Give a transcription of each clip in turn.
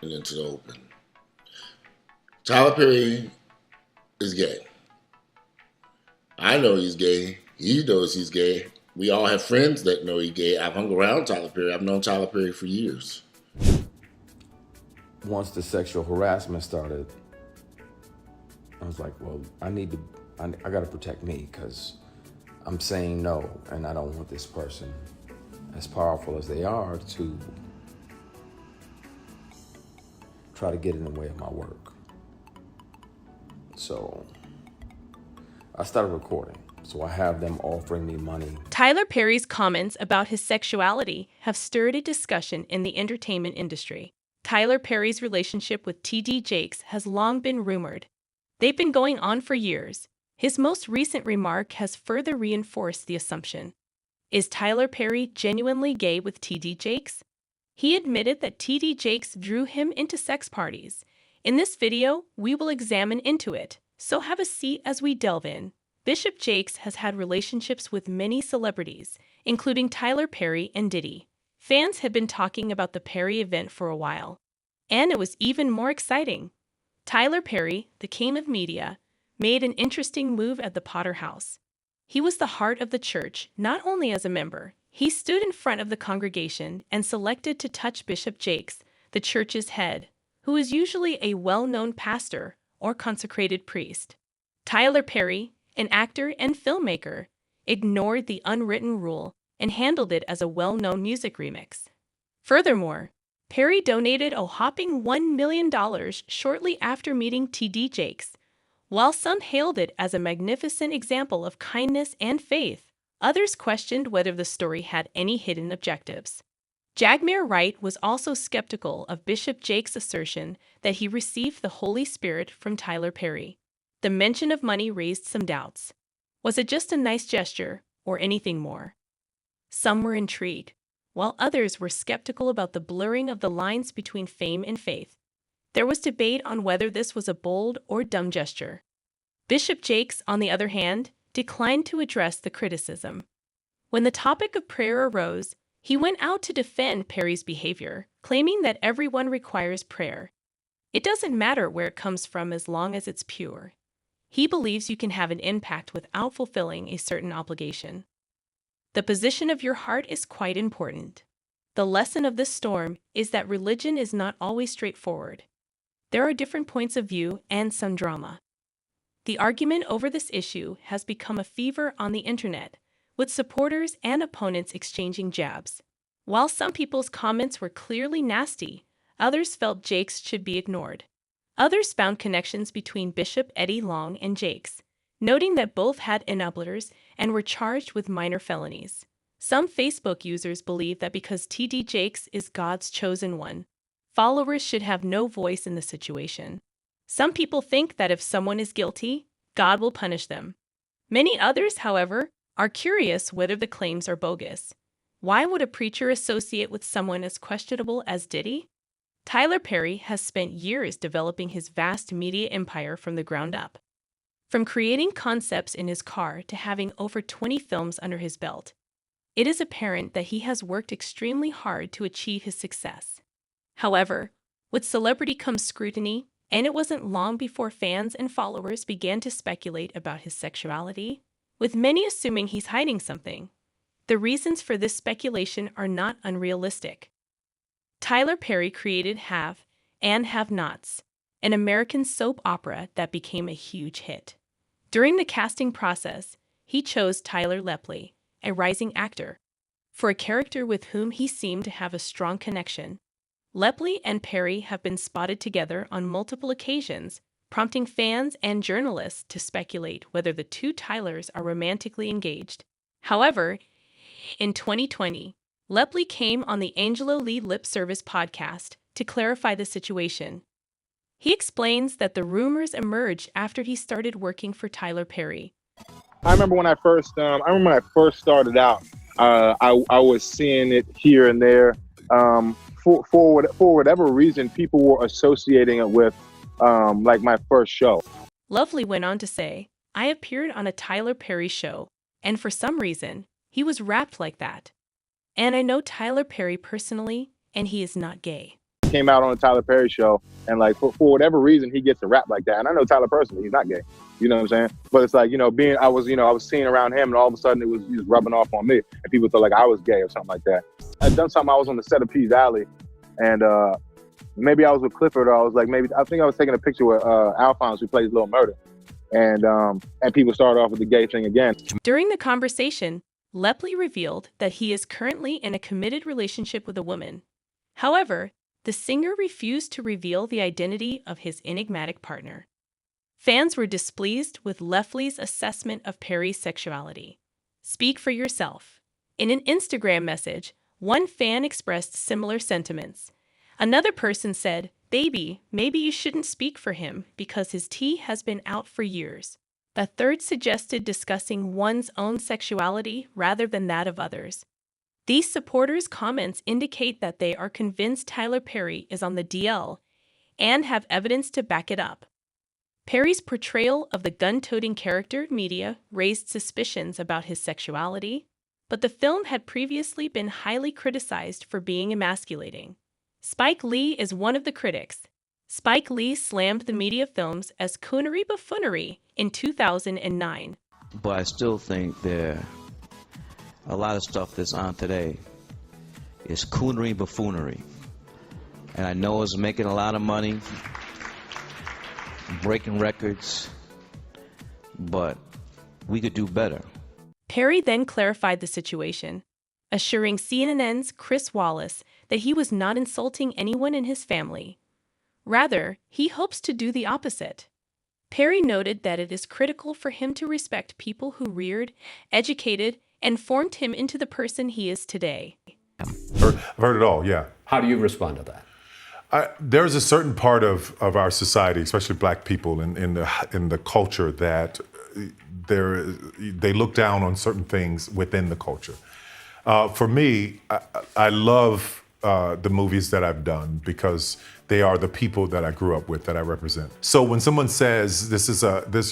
and into the open. Tyler Perry is gay. I know he's gay. He knows he's gay. We all have friends that know he's gay. I've hung around Tyler Perry. I've known Tyler Perry for years. Once the sexual harassment started, I was like, well, I got to protect me because I'm saying no, and I don't want this person, as powerful as they are, to try to get in the way of my work. So I started recording. So I have them offering me money. Tyler Perry's comments about his sexuality have stirred a discussion in the entertainment industry. Tyler Perry's relationship with T.D. Jakes has long been rumored. They've been going on for years. His most recent remark has further reinforced the assumption. Is Tyler Perry genuinely gay with T.D. Jakes? He admitted that T.D. Jakes drew him into sex parties. In this video, we will examine into it, so have a seat as we delve in. Bishop Jakes has had relationships with many celebrities, including Tyler Perry and Diddy. Fans had been talking about the Perry event for a while, and it was even more exciting. Tyler Perry, the king of media, made an interesting move at the Potter House. He was the heart of the church, not only as a member. He stood in front of the congregation and selected to touch Bishop Jakes, the church's head, who is usually a well-known pastor or consecrated priest. Tyler Perry, an actor and filmmaker, ignored the unwritten rule and handled it as a well-known music remix. Furthermore, Perry donated a whopping $1 million shortly after meeting T.D. Jakes. While some hailed it as a magnificent example of kindness and faith, others questioned whether the story had any hidden objectives. Jagmeer Wright was also skeptical of Bishop Jakes' assertion that he received the Holy Spirit from Tyler Perry. The mention of money raised some doubts. Was it just a nice gesture or anything more? Some were intrigued, while others were skeptical about the blurring of the lines between fame and faith. There was debate on whether this was a bold or dumb gesture. Bishop Jakes, on the other hand, declined to address the criticism. When the topic of prayer arose, he went out to defend Perry's behavior, claiming that everyone requires prayer. It doesn't matter where it comes from as long as it's pure. He believes you can have an impact without fulfilling a certain obligation. The position of your heart is quite important. The lesson of this storm is that religion is not always straightforward. There are different points of view and some drama. The argument over this issue has become a fever on the internet, with supporters and opponents exchanging jabs. While some people's comments were clearly nasty, others felt Jakes should be ignored. Others found connections between Bishop Eddie Long and Jakes, noting that both had enablers and were charged with minor felonies. Some Facebook users believe that because T.D. Jakes is God's chosen one, followers should have no voice in the situation. Some people think that if someone is guilty, God will punish them. Many others, however, are curious whether the claims are bogus. Why would a preacher associate with someone as questionable as Diddy? Tyler Perry has spent years developing his vast media empire from the ground up. From creating concepts in his car to having over 20 films under his belt, it is apparent that he has worked extremely hard to achieve his success. However, with celebrity comes scrutiny, and it wasn't long before fans and followers began to speculate about his sexuality, with many assuming he's hiding something. The reasons for this speculation are not unrealistic. Tyler Perry created Have and Have-Nots, an American soap opera that became a huge hit. During the casting process, he chose Tyler Lepley, a rising actor, for a character with whom he seemed to have a strong connection. Lepley and Perry have been spotted together on multiple occasions, prompting fans and journalists to speculate whether the two Tylers are romantically engaged. However, in 2020, Lepley came on the Angelo Lee Lip Service podcast to clarify the situation. He explains that the rumors emerged after he started working for Tyler Perry. I remember when I first started out, I was seeing it here and there. For whatever reason, people were associating it with like my first show. Lovely went on to say, I appeared on a Tyler Perry show, and for some reason, he was rapped like that. And I know Tyler Perry personally, and he is not gay. came out on the Tyler Perry show, and like for whatever reason he gets to rap like that. And I know Tyler personally, he's not gay. You know what I'm saying? But it's like, I was seeing around him, and all of a sudden he was rubbing off on me, and people thought like I was gay or something like that. I'd done something. I was on the set of P Valley, and maybe I was with Clifford, or I think I was taking a picture with Alphonse, who plays Lil Murder, and people started off with the gay thing again. During the conversation, Lepley revealed that he is currently in a committed relationship with a woman. However, the singer refused to reveal the identity of his enigmatic partner. Fans were displeased with Lepley's assessment of Perry's sexuality. Speak for yourself. In an Instagram message, one fan expressed similar sentiments. Another person said, "Baby, maybe you shouldn't speak for him because his tea has been out for years." A third suggested discussing one's own sexuality rather than that of others. These supporters' comments indicate that they are convinced Tyler Perry is on the DL and have evidence to back it up. Perry's portrayal of the gun-toting character media raised suspicions about his sexuality, but the film had previously been highly criticized for being emasculating. Spike Lee is one of the critics. Spike Lee slammed the media films as coonery buffoonery in 2009. But I still think a lot of stuff that's on today is coonery buffoonery. And I know it's making a lot of money, breaking records, but we could do better. Perry then clarified the situation, assuring CNN's Chris Wallace that he was not insulting anyone in his family. Rather, he hopes to do the opposite. Perry noted that it is critical for him to respect people who reared, educated, and formed him into the person he is today. I've heard it all, yeah. How do you respond to that? There's a certain part of our society, especially black people in the culture, that they look down on certain things within the culture. For me, I love the movies that I've done because they are the people that I grew up with, that I represent. So when someone says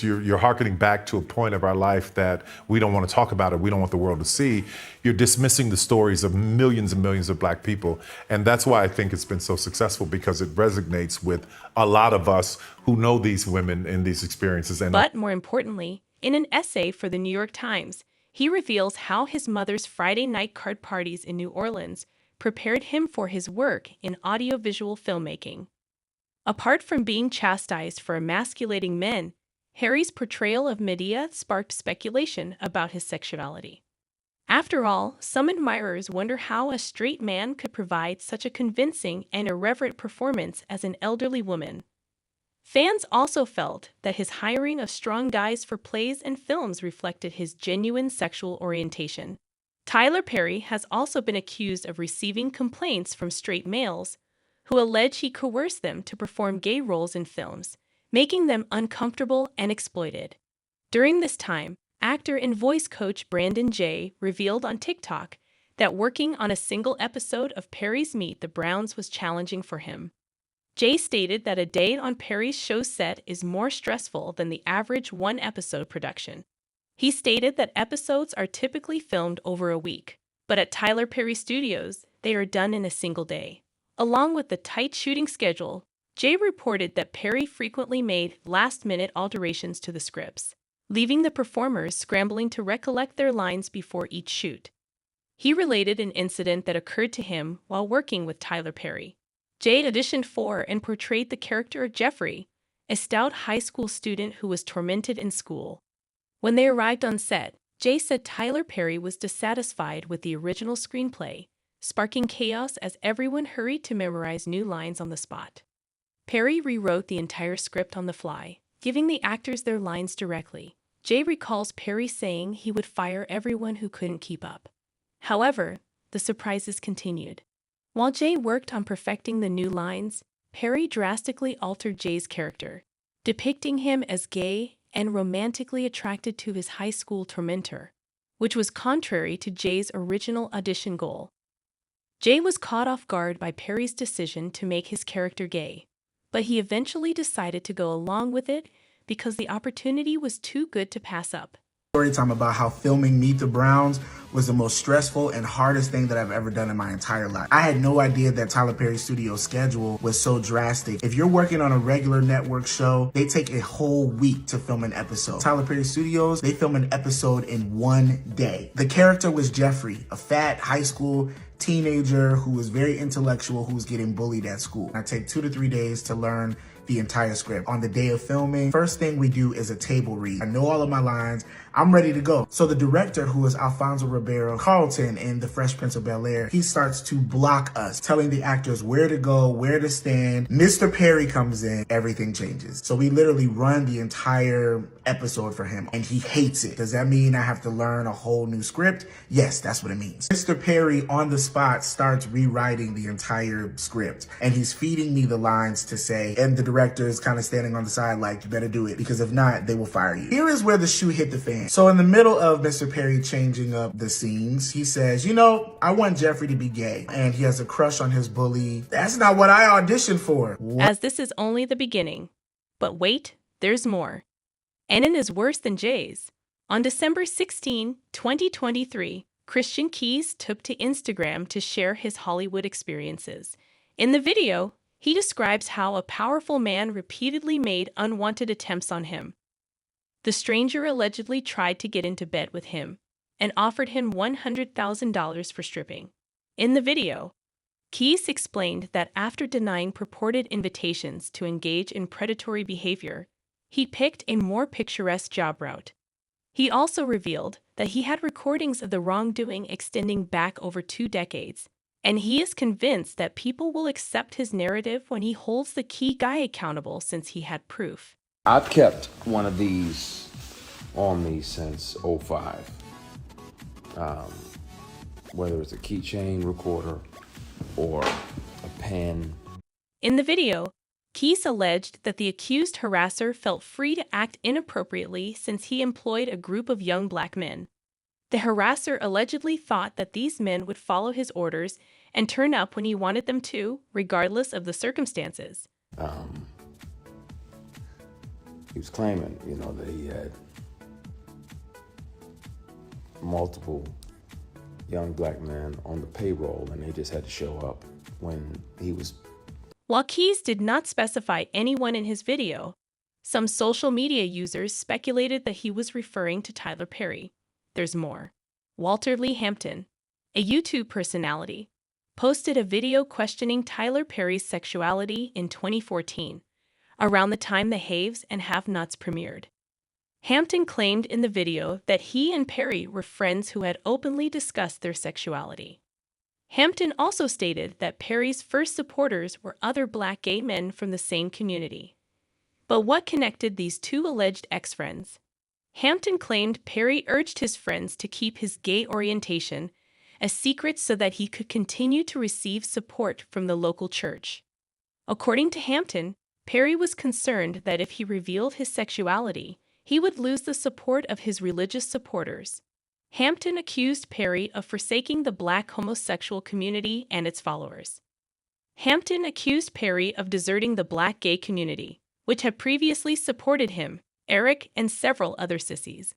you're hearkening back to a point of our life that we don't want to talk about it, we don't want the world to see, you're dismissing the stories of millions and millions of black people. And that's why I think it's been so successful, because it resonates with a lot of us who know these women and these experiences. But more importantly, in an essay for the New York Times, he reveals how his mother's Friday night card parties in New Orleans prepared him for his work in audiovisual filmmaking. Apart from being chastised for emasculating men, Harry's portrayal of Medea sparked speculation about his sexuality. After all, some admirers wonder how a straight man could provide such a convincing and irreverent performance as an elderly woman. Fans also felt that his hiring of strong guys for plays and films reflected his genuine sexual orientation. Tyler Perry has also been accused of receiving complaints from straight males who allege he coerced them to perform gay roles in films, making them uncomfortable and exploited. During this time, actor and voice coach Brandon Jay revealed on TikTok that working on a single episode of Perry's Meet the Browns was challenging for him. Jay stated that a day on Perry's show set is more stressful than the average one-episode production. He stated that episodes are typically filmed over a week, but at Tyler Perry Studios, they are done in a single day. Along with the tight shooting schedule, Jay reported that Perry frequently made last-minute alterations to the scripts, leaving the performers scrambling to recollect their lines before each shoot. He related an incident that occurred to him while working with Tyler Perry. Jay auditioned for and portrayed the character of Jeffrey, a stout high school student who was tormented in school. When they arrived on set, Jay said Tyler Perry was dissatisfied with the original screenplay, sparking chaos as everyone hurried to memorize new lines on the spot. Perry rewrote the entire script on the fly, giving the actors their lines directly. Jay recalls Perry saying he would fire everyone who couldn't keep up. However, the surprises continued. While Jay worked on perfecting the new lines, Perry drastically altered Jay's character, depicting him as gay and romantically attracted to his high school tormentor, which was contrary to Jay's original audition goal. Jay was caught off guard by Perry's decision to make his character gay, but he eventually decided to go along with it because the opportunity was too good to pass up. Story time about how filming Meet the Browns was the most stressful and hardest thing that I've ever done in my entire life. I had no idea that Tyler Perry Studios' schedule was so drastic. If you're working on a regular network show, they take a whole week to film an episode. Tyler Perry Studios, they film an episode in one day. The character was Jeffrey, a fat high school teenager who was very intellectual, who was getting bullied at school. I take 2 to 3 days to learn the entire script. On the day of filming, first thing we do is a table read. I know all of my lines. I'm ready to go. So the director, who is Alfonso Ribeiro Carlton in The Fresh Prince of Bel-Air, he starts to block us, telling the actors where to go, where to stand. Mr. Perry comes in, everything changes. So we literally run the entire episode for him, and he hates it. Does that mean I have to learn a whole new script? Yes, that's what it means. Mr. Perry, on the spot, starts rewriting the entire script, and he's feeding me the lines to say, and the director is kind of standing on the side like, you better do it, because if not, they will fire you. Here is where the shoe hit the fan. So in the middle of Mr. Perry changing up the scenes, he says, you know, I want Jeffrey to be gay, and he has a crush on his bully. That's not what I auditioned for. As this is only the beginning. But wait, there's more. N is worse than J's. On December 16, 2023, Christian Keys took to Instagram to share his Hollywood experiences. In the video, he describes how a powerful man repeatedly made unwanted attempts on him. The stranger allegedly tried to get into bed with him and offered him $100,000 for stripping. In the video, Keys explained that after denying purported invitations to engage in predatory behavior, he picked a more picturesque job route. He also revealed that he had recordings of the wrongdoing extending back over 2 decades, and he is convinced that people will accept his narrative when he holds the key guy accountable since he had proof. I've kept one of these on me since '05. Whether it's a keychain recorder or a pen. In the video, Keys alleged that the accused harasser felt free to act inappropriately since he employed a group of young black men. The harasser allegedly thought that these men would follow his orders and turn up when he wanted them to, regardless of the circumstances. He was claiming, that he had multiple young black men on the payroll and they just had to show up when he was. While Keys did not specify anyone in his video, some social media users speculated that he was referring to Tyler Perry. There's more. Walter Lee Hampton, a YouTube personality, posted a video questioning Tyler Perry's sexuality in 2014, around the time The Haves and Have-Nots premiered. Hampton claimed in the video that he and Perry were friends who had openly discussed their sexuality. Hampton also stated that Perry's first supporters were other black gay men from the same community. But what connected these two alleged ex-friends? Hampton claimed Perry urged his friends to keep his gay orientation a secret so that he could continue to receive support from the local church. According to Hampton, Perry was concerned that if he revealed his sexuality, he would lose the support of his religious supporters. Hampton accused Perry of forsaking the black homosexual community and its followers. Hampton accused Perry of deserting the black gay community, which had previously supported him, Eric, and several other sissies.